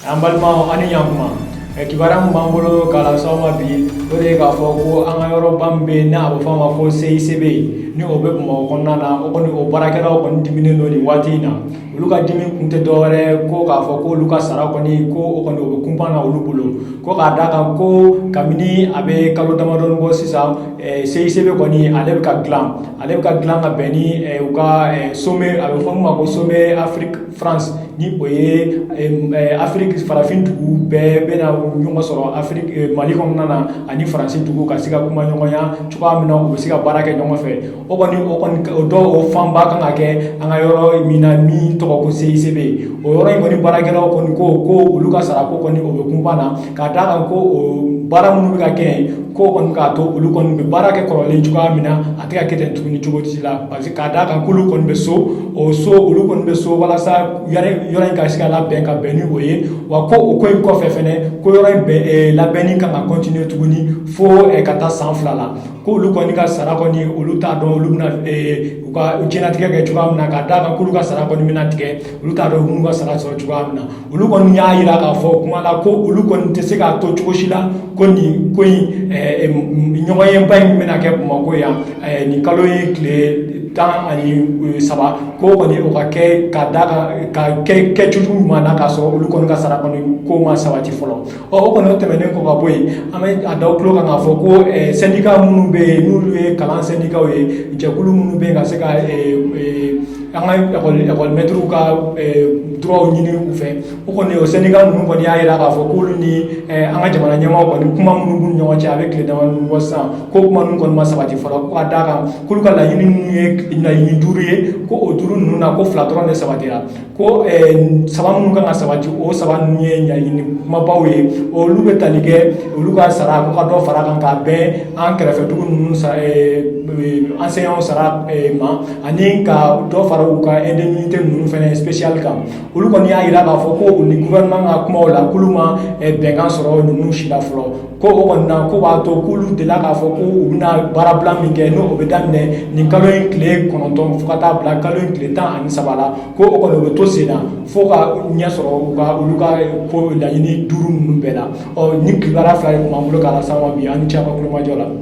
An balima ani ɲakuma kibaruya min b'an bolo k'a las'aw ma bi o de ye k'a fɔ ko an ka yɔrɔba min bɛ yen n'a bɛ fɔ a ma ko CICB ni o bɛ Bamakɔ kɔnɔna na o kɔni o baarakɛlaw kɔni diminen don nin waati in na olu ka dimi kun tɛ dɔwɛrɛ ko k'a fɔ ko olu ka sara kɔni ko o kɔni o bɛ kunpan na olu bolo ko k'a d'a kan ko kabini a bɛ kalo damadɔni bɔ sisan CICB kɔni ale bɛ ka dilan ka bɛn ni u ka sommet a bɛ fɔ min ma ko sommet Afrique France ni o ye Afrique farafin dugu bɛɛ bɛna ɲɔgɔn sɔrɔ Afrique Mali kɔnɔna na ani Faransi dugu ka se ka kuma ɲɔgɔnya cogoya min na u bɛ se ka baara kɛ ɲɔgɔn fɛ o fanba kan ka kɛ an ka yɔrɔ min na min tɔgɔ ko CICB o yɔrɔ in kɔni baarakɛlaw kɔni ko olu ka sarako kɔni o bɛ kunpan na k'a d'a kan ko o baara minnu bɛ ka kɛ ko kɔni k'a to olu kɔni bɛ baara kɛ kɔrɔlen cogoya min na a tɛ ka kɛ ten tuguni cogo si la parce que k'a d'a kan k'olu kɔni bɛ olu kɔni bɛ so walasa yɔrɔ in ka se ka labɛn ka bɛn ni o ye wa ko o ko in kɔfɛ fɛnɛ ko yɔrɔ in bɛɛ labɛnni kan ka continuer tuguni fo ka taa san 2 la ko olu kɔni ka sara kɔni olu t'a dɔn olu bɛna u ka diɲɛlatigɛ kɛ cogoya min na k'a d'a kan k'olu ka sara kɔni bɛna tigɛ olu t'a dɔn minnu ka sara sɔrɔ cogoya min na olu kɔni y'a jira k'a fɔ kuma la ko olu kɔni tɛ se k'a to cogo si la ko nin ko in ɲɔgɔnyeba in bɛna kɛ Bamakɔ yan nin kalo ye tile 13 ko kɔni o ka kɛ ka d'a kan ka kɛ cogo ɲuman na k'a sɔrɔ olu kɔni ka sara kɔni ko ma sabati fɔlɔ o kɔni o tɛmɛnen kɔ ka bɔ yen an bɛ a da tulo kan k'a fɔ ko syndicat minnu bɛ yen n'olu ye kalan syndicat ye jɛkulu minnu bɛ yen ka se ka an ka école-maîtres ka droit ɲini u fɛ o kɔni o syndicat ninnu kɔni y'a jira k'a fɔ k'olu ni an ka jamana ɲɛmaaw kɔni kuma minnu b'u ni ɲɔgɔn cɛ a bɛ tile damadɔni bɔ sisan ko kuma ninnu kɔni ma sabati fɔlɔ ko ka d'a kan k'olu ka laɲini ninnu ye laɲini 5 ye ko o 5 ninnu na ko 2 dɔrɔn de sabatira ko 3 minnu kan ka sabati o 3 ninnu ye laɲini kumabaw ye olu bɛ tali kɛ olu ka sara ko ka dɔ fara kan ka bɛn an kɛrɛfɛ dugu ninnu enseignants sara ma ani ka dɔ fara u ka indemnité ninnu fɛnɛ spécial kan olu kɔni y'a jira k'a fɔ ko ni gouvernement ka kumaw la k'olu ma bɛnkan sɔrɔ ninnu si la fɔlɔ ko o kɔni na ko b'a to k'olu delila k'a fɔ ko u bɛna baarabila min kɛ n'o bɛ daminɛ nin kalo in tile 9 fo ka taa bila kalo in tile 13 la ko o kɔni o bɛ to sen na fo ka ɲɛ sɔrɔ olu ka ko laɲini 5 ninnu bɛɛ la ni kibaruya fila de tun b'an bolo k'a las'aw ma bi an ni ce a ka kulomajɔ la.